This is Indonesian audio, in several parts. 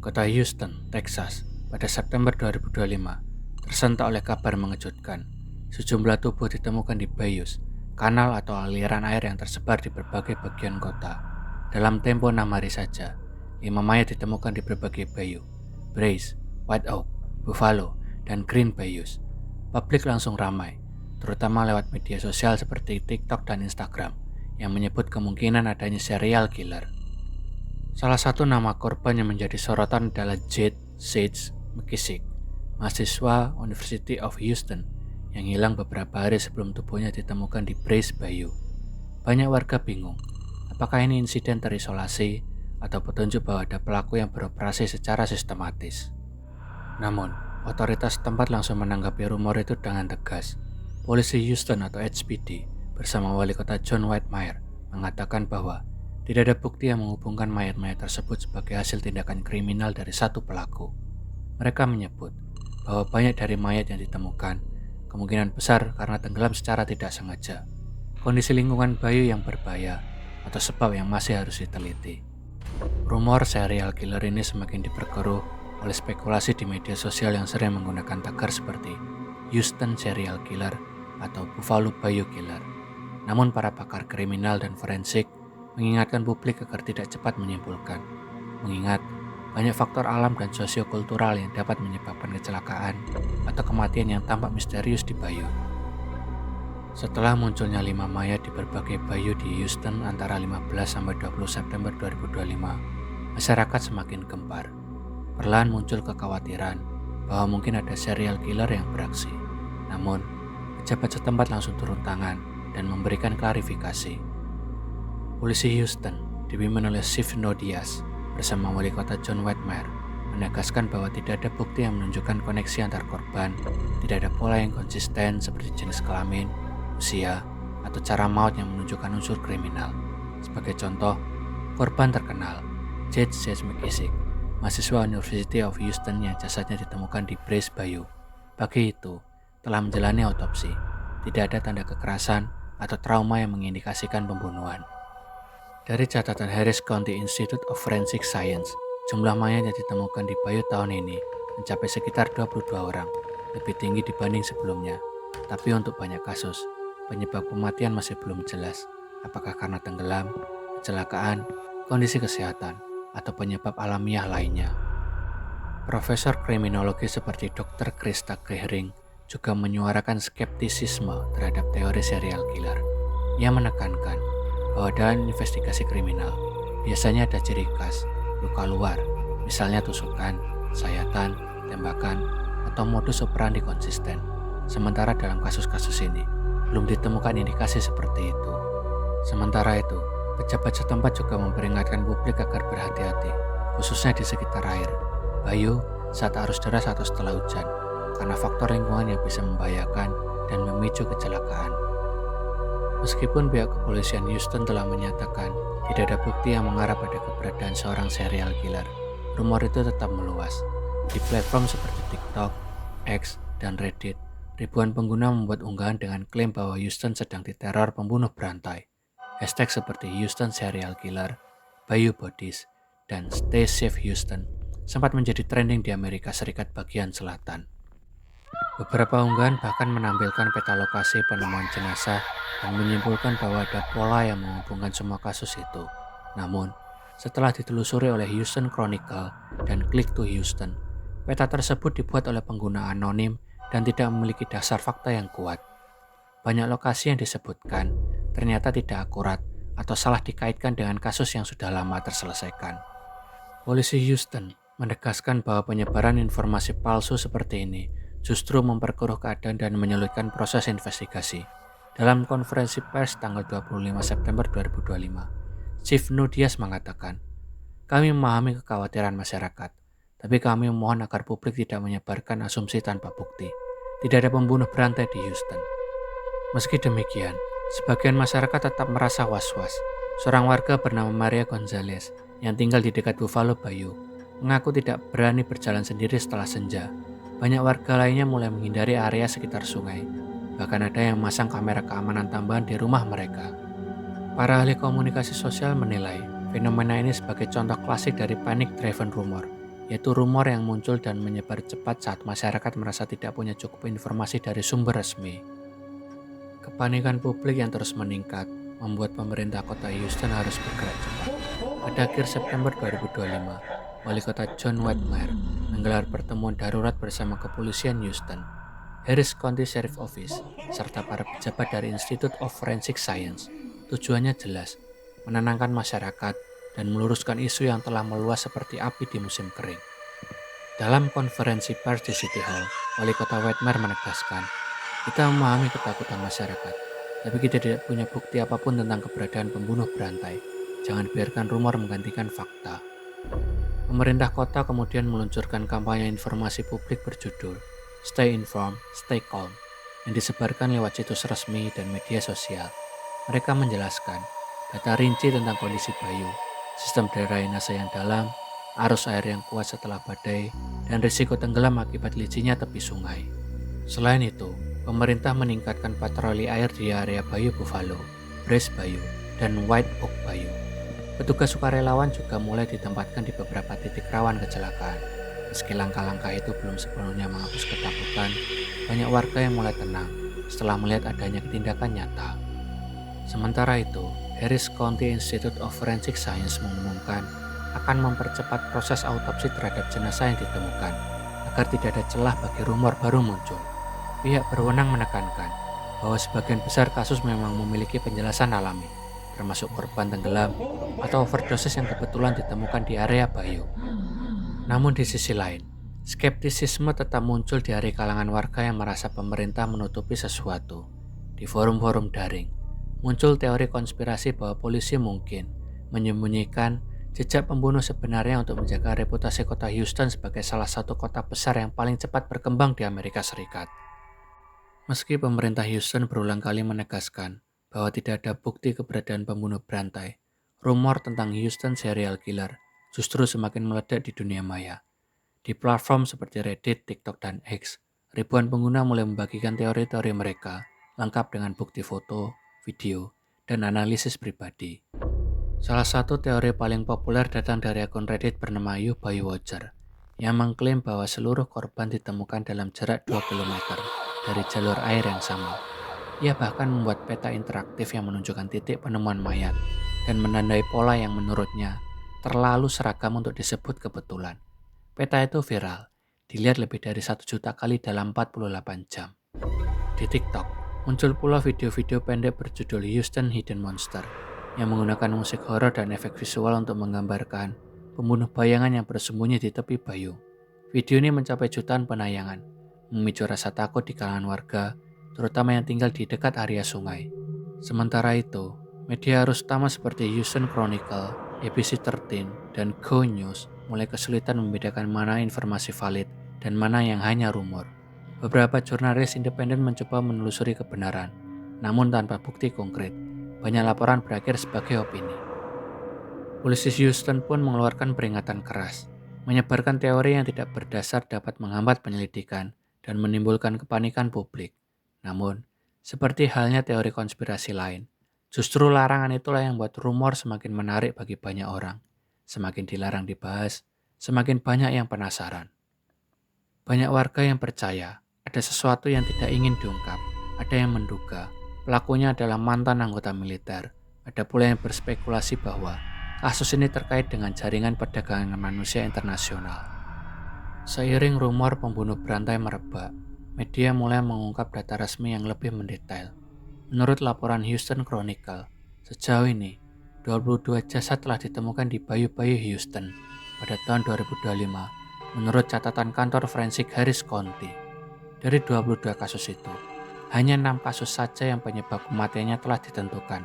Kota Houston, Texas, pada September 2025 tersentak oleh kabar mengejutkan. Sejumlah tubuh ditemukan di bayous, kanal atau aliran air yang tersebar di berbagai bagian kota. Dalam tempo 6 hari saja, 5 mayat ditemukan di berbagai bayou, Bryce, White Oak, Buffalo, dan Green Bayous. Publik langsung ramai, terutama lewat media sosial seperti TikTok dan Instagram, yang menyebut kemungkinan adanya serial killer. Salah satu nama korban yang menjadi sorotan adalah Jade Sage McKissick, mahasiswa University of Houston yang hilang beberapa hari sebelum tubuhnya ditemukan di Bryce Bayou. Banyak warga bingung, apakah ini insiden terisolasi atau petunjuk bahwa ada pelaku yang beroperasi secara sistematis. Namun, otoritas setempat langsung menanggapi rumor itu dengan tegas. Polisi Houston atau HPD bersama wali kota John Whitmire mengatakan bahwa tidak ada bukti yang menghubungkan mayat-mayat tersebut sebagai hasil tindakan kriminal dari satu pelaku. Mereka menyebut bahwa banyak dari mayat yang ditemukan kemungkinan besar karena tenggelam secara tidak sengaja, kondisi lingkungan bayou yang berbahaya, atau sebab yang masih harus diteliti. Rumor serial killer ini semakin diperkeruh oleh spekulasi di media sosial yang sering menggunakan tagar seperti Houston Serial Killer atau Buffalo Bayou Killer. Namun para pakar kriminal dan forensik mengingatkan publik agar tidak cepat menyimpulkan, mengingat banyak faktor alam dan sosiokultural yang dapat menyebabkan kecelakaan atau kematian yang tampak misterius di bayou. Setelah munculnya 5 mayat di berbagai bayou di Houston antara 15 sampai 20 September 2025, masyarakat semakin gempar. Perlahan muncul kekhawatiran bahwa mungkin ada serial killer yang beraksi. Namun, pejabat setempat langsung turun tangan dan memberikan klarifikasi. Polisi Houston, dipimpin oleh Chief Diaz bersama wali kota John Whitmire, menegaskan bahwa tidak ada bukti yang menunjukkan koneksi antar korban, tidak ada pola yang konsisten seperti jenis kelamin, usia, atau cara maut yang menunjukkan unsur kriminal. Sebagai contoh, korban terkenal, Jade Sage McKissick, mahasiswa University of Houston yang jasadnya ditemukan di Bryce Bayou, pagi itu telah menjalani autopsi. Tidak ada tanda kekerasan atau trauma yang mengindikasikan pembunuhan. Dari catatan Harris County Institute of Forensic Science, jumlah mayat yang ditemukan di Bayou tahun ini mencapai sekitar 22 orang, lebih tinggi dibanding sebelumnya. Tapi untuk banyak kasus, penyebab kematian masih belum jelas, apakah karena tenggelam, kecelakaan, kondisi kesehatan, atau penyebab alamiah lainnya. Profesor kriminologi seperti Dr. Krista Gehring juga menyuarakan skeptisisme terhadap teori serial killer. Ia menekankan bahwa dalam investigasi kriminal biasanya ada ciri khas, luka luar, misalnya tusukan, sayatan, tembakan, atau modus operandi konsisten. Sementara dalam kasus-kasus ini, belum ditemukan indikasi seperti itu. Sementara itu, pejabat setempat juga memperingatkan publik agar berhati-hati, khususnya di sekitar air, bayou, saat arus deras atau setelah hujan, karena faktor lingkungan yang bisa membahayakan dan memicu kecelakaan. Meskipun pihak kepolisian Houston telah menyatakan tidak ada bukti yang mengarah pada keberadaan seorang serial killer, rumor itu tetap meluas. Di platform seperti TikTok, X, dan Reddit, ribuan pengguna membuat unggahan dengan klaim bahwa Houston sedang diteror pembunuh berantai. Hashtag seperti Houston Serial Killer, Bayou Bodies, dan Stay Safe Houston sempat menjadi trending di Amerika Serikat bagian selatan. Beberapa unggahan bahkan menampilkan peta lokasi penemuan jenazah dan menyimpulkan bahwa ada pola yang menghubungkan semua kasus itu. Namun, setelah ditelusuri oleh Houston Chronicle dan Click to Houston, peta tersebut dibuat oleh pengguna anonim dan tidak memiliki dasar fakta yang kuat. Banyak lokasi yang disebutkan ternyata tidak akurat atau salah dikaitkan dengan kasus yang sudah lama terselesaikan. Polisi Houston menegaskan bahwa penyebaran informasi palsu seperti ini justru memperkeruh keadaan dan menyulitkan proses investigasi. Dalam konferensi pers tanggal 25 September 2025, Chief Diaz mengatakan, "Kami memahami kekhawatiran masyarakat, tapi kami memohon agar publik tidak menyebarkan asumsi tanpa bukti. Tidak ada pembunuh berantai di Houston." Meski demikian, sebagian masyarakat tetap merasa was-was. Seorang warga bernama Maria Gonzalez yang tinggal di dekat Buffalo Bayou mengaku tidak berani berjalan sendiri setelah senja. Banyak warga lainnya mulai menghindari area sekitar sungai. Bahkan ada yang memasang kamera keamanan tambahan di rumah mereka. Para ahli komunikasi sosial menilai fenomena ini sebagai contoh klasik dari panic driven rumor, yaitu rumor yang muncul dan menyebar cepat saat masyarakat merasa tidak punya cukup informasi dari sumber resmi. Kepanikan publik yang terus meningkat membuat pemerintah kota Houston harus bergerak cepat. Pada akhir September 2025, Wali Kota John Whitmer menggelar pertemuan darurat bersama kepolisian Houston, Harris County Sheriff Office, serta para pejabat dari Institute of Forensic Science. Tujuannya jelas, menenangkan masyarakat dan meluruskan isu yang telah meluas seperti api di musim kering. Dalam konferensi pers di City Hall, Wali Kota Whitmer menegaskan, kita memahami ketakutan masyarakat, tapi kita tidak punya bukti apapun tentang keberadaan pembunuh berantai. Jangan biarkan rumor menggantikan fakta. Pemerintah kota kemudian meluncurkan kampanye informasi publik berjudul Stay Informed, Stay Calm, yang disebarkan lewat situs resmi dan media sosial. Mereka menjelaskan data rinci tentang kondisi Bayou, sistem drainase yang dalam, arus air yang kuat setelah badai, dan risiko tenggelam akibat licinnya tepi sungai. Selain itu, pemerintah meningkatkan patroli air di area Bayou Buffalo, Brace Bayou, dan White Oak Bayou. Petugas sukarelawan juga mulai ditempatkan di beberapa titik rawan kecelakaan. Meski langkah-langkah itu belum sepenuhnya menghapus ketakutan, banyak warga yang mulai tenang setelah melihat adanya tindakan nyata. Sementara itu, Harris County Institute of Forensic Science mengumumkan akan mempercepat proses autopsi terhadap jenazah yang ditemukan agar tidak ada celah bagi rumor baru muncul. Pihak berwenang menekankan bahwa sebagian besar kasus memang memiliki penjelasan alami, termasuk korban tenggelam atau overdosis yang kebetulan ditemukan di area Bayou. Namun di sisi lain, skeptisisme tetap muncul dari kalangan warga yang merasa pemerintah menutupi sesuatu. Di forum-forum daring, muncul teori konspirasi bahwa polisi mungkin menyembunyikan jejak pembunuh sebenarnya untuk menjaga reputasi kota Houston sebagai salah satu kota besar yang paling cepat berkembang di Amerika Serikat. Meski pemerintah Houston berulang kali menegaskan bahwa tidak ada bukti keberadaan pembunuh berantai, rumor tentang Houston serial killer justru semakin meledak di dunia maya. Di platform seperti Reddit, TikTok, dan X, ribuan pengguna mulai membagikan teori-teori mereka, lengkap dengan bukti foto, video, dan analisis pribadi. Salah satu teori paling populer datang dari akun Reddit bernama You Bayou Watcher, yang mengklaim bahwa seluruh korban ditemukan dalam jarak 2 km dari jalur air yang sama. Ia bahkan membuat peta interaktif yang menunjukkan titik penemuan mayat dan menandai pola yang menurutnya terlalu seragam untuk disebut kebetulan. Peta itu viral, dilihat lebih dari 1 juta kali dalam 48 jam. Di TikTok, muncul pula video-video pendek berjudul Houston Hidden Monster yang menggunakan musik horor dan efek visual untuk menggambarkan pembunuh bayangan yang bersembunyi di tepi Bayou. Video ini mencapai jutaan penayangan, memicu rasa takut di kalangan warga, terutama yang tinggal di dekat area sungai. Sementara itu, media arus utama seperti Houston Chronicle, ABC 13, dan Go News mulai kesulitan membedakan mana informasi valid dan mana yang hanya rumor. Beberapa jurnalis independen mencoba menelusuri kebenaran, namun tanpa bukti konkret. Banyak laporan berakhir sebagai opini. Polisi Houston pun mengeluarkan peringatan keras. Menyebarkan teori yang tidak berdasar dapat menghambat penyelidikan dan menimbulkan kepanikan publik. Namun, seperti halnya teori konspirasi lain, justru larangan itulah yang membuat rumor semakin menarik bagi banyak orang. Semakin dilarang dibahas, semakin banyak yang penasaran. Banyak warga yang percaya ada sesuatu yang tidak ingin diungkap, ada yang menduga pelakunya adalah mantan anggota militer. Ada pula yang berspekulasi bahwa kasus ini terkait dengan jaringan perdagangan manusia internasional. Seiring rumor pembunuh berantai merebak, media mulai mengungkap data resmi yang lebih mendetail. Menurut laporan Houston Chronicle, sejauh ini 22 jasad telah ditemukan di Bayou Houston pada tahun 2025 menurut catatan kantor forensik Harris County. Dari 22 kasus itu, hanya 6 kasus saja yang penyebab kematiannya telah ditentukan.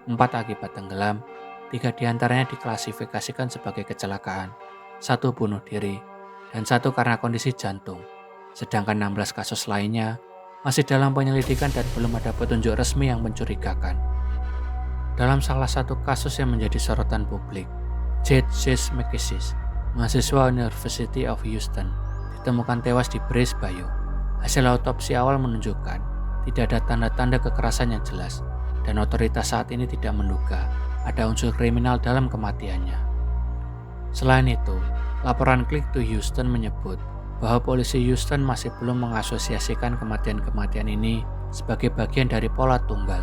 4 akibat tenggelam, 3 diantaranya diklasifikasikan sebagai kecelakaan, 1 bunuh diri, dan 1 karena kondisi jantung. Sedangkan 16 kasus lainnya masih dalam penyelidikan dan belum ada petunjuk resmi yang mencurigakan. Dalam salah satu kasus yang menjadi sorotan publik, Jade Chase McKissick, mahasiswa University of Houston, ditemukan tewas di Brace Bayou. Hasil autopsi awal menunjukkan tidak ada tanda-tanda kekerasan yang jelas, dan otoritas saat ini tidak menduga ada unsur kriminal dalam kematiannya. Selain itu, Laporan Click to Houston menyebut bahwa polisi Houston masih belum mengasosiasikan kematian-kematian ini sebagai bagian dari pola tunggal.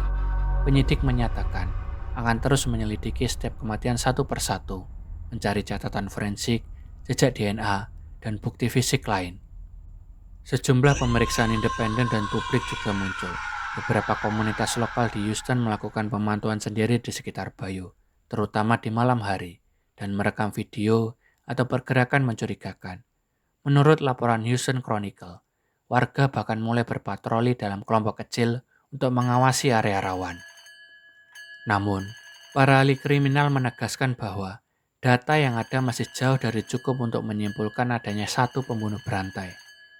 Penyidik menyatakan akan terus menyelidiki setiap kematian satu persatu, mencari catatan forensik, jejak DNA, dan bukti fisik lain. Sejumlah pemeriksaan independen dan publik juga muncul. Beberapa komunitas lokal di Houston melakukan pemantauan sendiri di sekitar Bayou, terutama di malam hari, dan merekam video atau pergerakan mencurigakan. Menurut laporan Houston Chronicle, warga bahkan mulai berpatroli dalam kelompok kecil untuk mengawasi area rawan. Namun, para ahli kriminal menegaskan bahwa data yang ada masih jauh dari cukup untuk menyimpulkan adanya satu pembunuh berantai.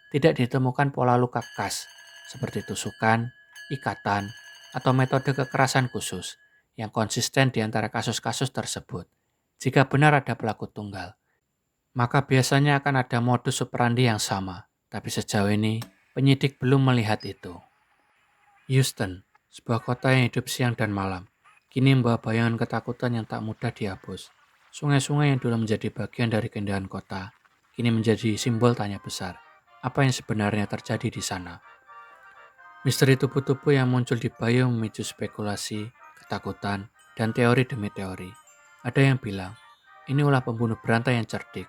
Tidak ditemukan pola luka khas, seperti tusukan, ikatan, atau metode kekerasan khusus yang konsisten di antara kasus-kasus tersebut. Jika benar ada pelaku tunggal, maka biasanya akan ada modus operandi yang sama, tapi sejauh ini penyidik belum melihat itu. Houston, sebuah kota yang hidup siang dan malam, kini membawa bayangan ketakutan yang tak mudah dihapus. Sungai-sungai yang dulu menjadi bagian dari keindahan kota, kini menjadi simbol tanya besar. Apa yang sebenarnya terjadi di sana? Misteri tubuh-tubuh yang muncul di Bayou memicu spekulasi, ketakutan, dan teori demi teori. Ada yang bilang, ini ulah pembunuh berantai yang cerdik.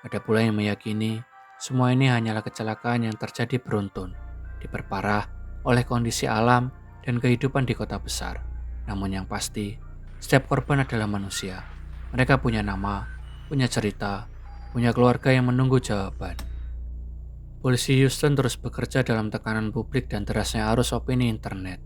Ada pula yang meyakini semua ini hanyalah kecelakaan yang terjadi beruntun, diperparah oleh kondisi alam dan kehidupan di kota besar. Namun yang pasti, setiap korban adalah manusia. Mereka punya nama, punya cerita, punya keluarga yang menunggu jawaban. Polisi Houston terus bekerja dalam tekanan publik dan derasnya arus opini internet.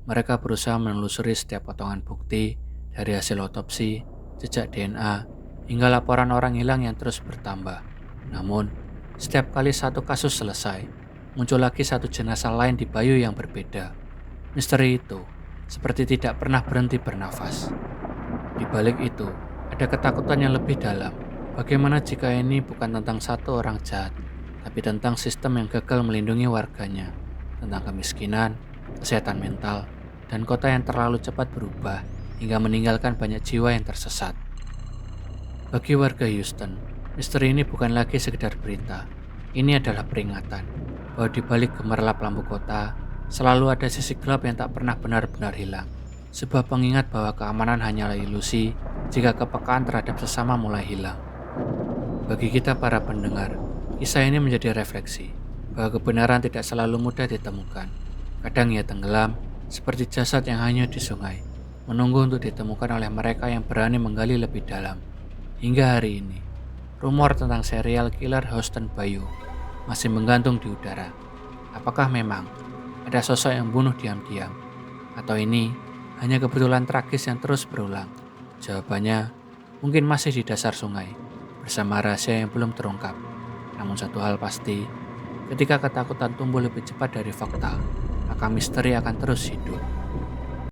Mereka berusaha menelusuri setiap potongan bukti, dari hasil otopsi, jejak DNA, hingga laporan orang hilang yang terus bertambah. Namun, setiap kali satu kasus selesai, muncul lagi satu jenazah lain di Bayou yang berbeda. Misteri itu seperti tidak pernah berhenti bernafas. Di balik itu, ada ketakutan yang lebih dalam. Bagaimana jika ini bukan tentang satu orang jahat, tapi tentang sistem yang gagal melindungi warganya, tentang kemiskinan, kesehatan mental, dan kota yang terlalu cepat berubah hingga meninggalkan banyak jiwa yang tersesat. Bagi warga Houston, misteri ini bukan lagi sekedar berita. Ini adalah peringatan bahwa di balik gemerlap lampu kota selalu ada sisi gelap yang tak pernah benar-benar hilang. Sebuah pengingat bahwa keamanan hanyalah ilusi jika kepekaan terhadap sesama mulai hilang. Bagi kita para pendengar, kisah ini menjadi refleksi bahwa kebenaran tidak selalu mudah ditemukan. Kadang ia tenggelam seperti jasad yang hanyut di sungai, menunggu untuk ditemukan oleh mereka yang berani menggali lebih dalam. Hingga hari ini, rumor tentang serial killer Houston Bayou masih menggantung di udara. Apakah memang ada sosok yang bunuh diam-diam? Atau ini hanya kebetulan tragis yang terus berulang? Jawabannya mungkin masih di dasar sungai, bersama rahasia yang belum terungkap. Namun satu hal pasti, ketika ketakutan tumbuh lebih cepat dari fakta, maka misteri akan terus hidup.